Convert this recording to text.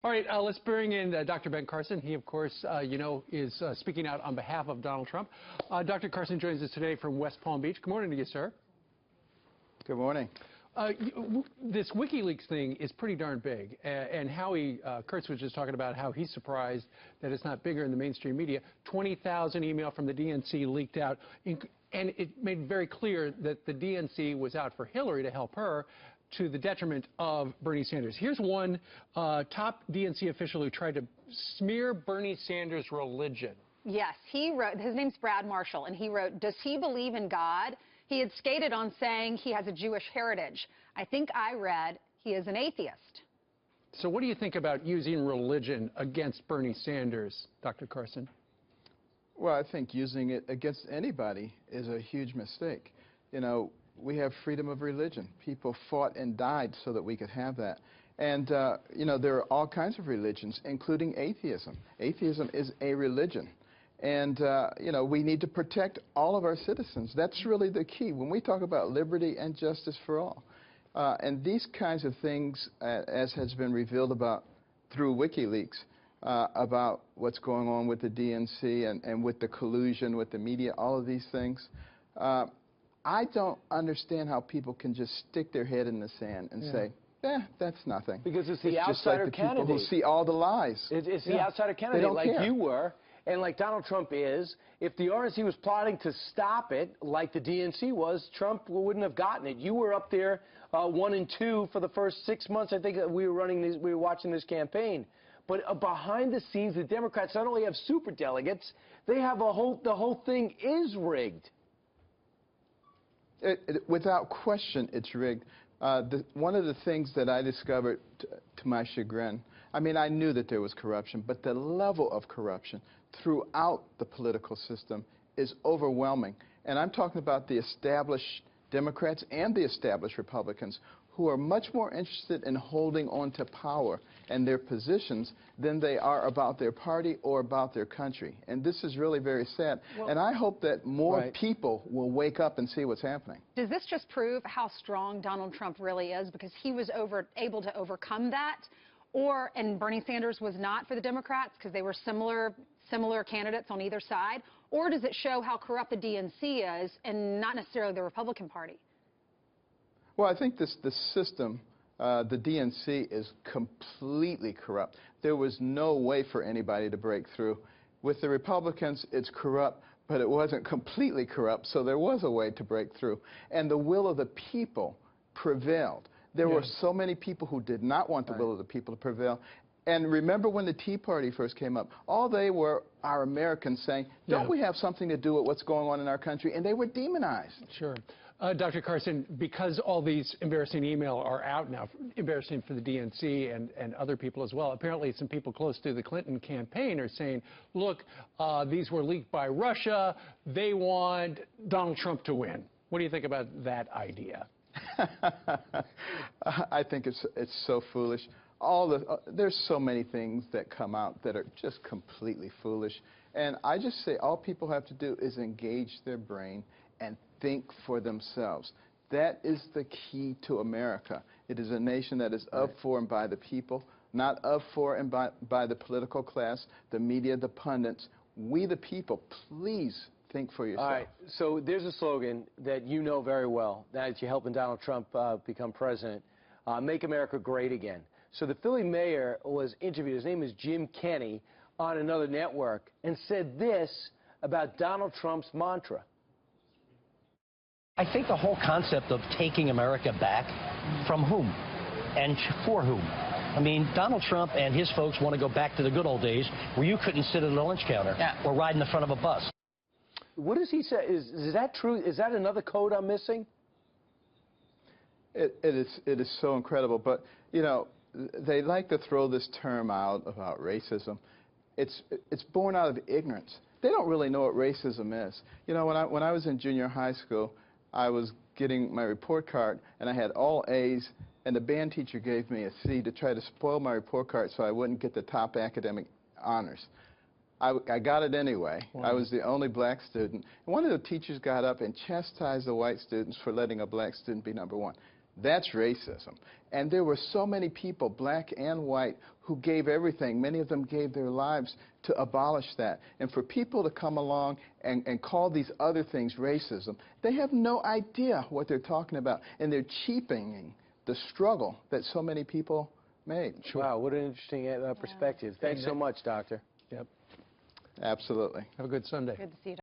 All right, let's bring in Dr. Ben Carson. He, of course, is speaking out on behalf of Donald Trump. Dr. Carson joins us today from West Palm Beach. Good morning to you, sir. Good morning. This WikiLeaks thing is pretty darn big, and Kurtz was just talking about how he's surprised that it's not bigger in the mainstream media. 20,000 email from the DNC leaked out, and it made very clear that the DNC was out for Hillary to help her, to the detriment of Bernie Sanders. Here's one top DNC official who tried to smear Bernie Sanders' religion. Yes, he wrote, his name's Brad Marshall, and he wrote, "Does he believe in God?" He had skated on saying he has a Jewish heritage. I think I read he is an atheist. So what do you think about using religion against Bernie Sanders, Dr. Carson? Well, I think using it against anybody is a huge mistake. You know, we have freedom of religion. People fought and died so that we could have that. And, you know, there are all kinds of religions, including atheism. Atheism is a religion. And, you know, we need to protect all of our citizens. That's really the key when we talk about liberty and justice for all. And these kinds of things, as has been revealed about through WikiLeaks, about what's going on with the DNC and with the collusion with the media, all of these things, I don't understand how people can just stick their head in the sand and say, that's nothing. Because it's the just outsider like the candidate. people who see all the lies. It's the outsider candidate like care. you were and like Donald Trump is. If the RNC was plotting to stop it like the DNC was, Trump wouldn't have gotten it. You were up there 1 and 2 for the first 6 months. I think that we were watching this campaign. But behind the scenes, the Democrats not only have super delegates, they have the whole thing is rigged. Without question, it's rigged. One of the things that I discovered, to my chagrin, I mean, I knew that there was corruption, but the level of corruption throughout the political system is overwhelming. And I'm talking about the established Democrats and the established Republicans, who are much more interested in holding on to power and their positions than they are about their party or about their country. And this is really very sad. Well, and I hope that more people will wake up and see what's happening. Does this just prove how strong Donald Trump really is, because he was able to overcome that? And Bernie Sanders was not for the Democrats because they were similar candidates on either side? Or does it show how corrupt the DNC is and not necessarily the Republican Party? Well, I think the system, the DNC, is completely corrupt. There was no way for anybody to break through. With the Republicans, it's corrupt, but it wasn't completely corrupt, so there was a way to break through. And the will of the people prevailed. There were so many people who did not want the will of the people to prevail. And remember when the Tea Party first came up, all they were are Americans saying, don't we have something to do with what's going on in our country? And they were demonized. Sure. Dr. Carson, because all these embarrassing email are out now, embarrassing for the DNC and other people as well, apparently some people close to the Clinton campaign are saying, look, these were leaked by Russia. They want Donald Trump to win. What do you think about that idea? I think it's so foolish. There's so many things that come out that are just completely foolish. And I just say all people have to do is engage their brain and think for themselves. That is the key to America. It is a nation that is of, for, and by the people, not of, for, and by the political class, the media, the pundits. We the people, please think for yourself. All right, so there's a slogan that you know very well, that you're helping Donald Trump become president, Make America Great Again. So the Philly mayor was interviewed, his name is Jim Kenney, on another network, and said this about Donald Trump's mantra. I think the whole concept of taking America back, from whom and for whom? I mean, Donald Trump and his folks want to go back to the good old days where you couldn't sit at a lunch counter or ride in the front of a bus. What does he say? Is that true? Is that another code I'm missing? It is so incredible. But, you know, they like to throw this term out about racism. It's born out of ignorance. They don't really know what racism is. You know, when I was in junior high school, I was getting my report card, and I had all A's, and the band teacher gave me a C to try to spoil my report card so I wouldn't get the top academic honors. I got it anyway. Wow. I was the only black student. And one of the teachers got up and chastised the white students for letting a black student be #1. That's racism. And there were so many people, black and white, who gave everything. Many of them gave their lives to abolish that. And for people to come along and call these other things racism, they have no idea what they're talking about. And they're cheapening the struggle that so many people made. Wow, what an interesting perspective. Thanks so much, Doctor. Yep. Absolutely. Have a good Sunday. Good to see you.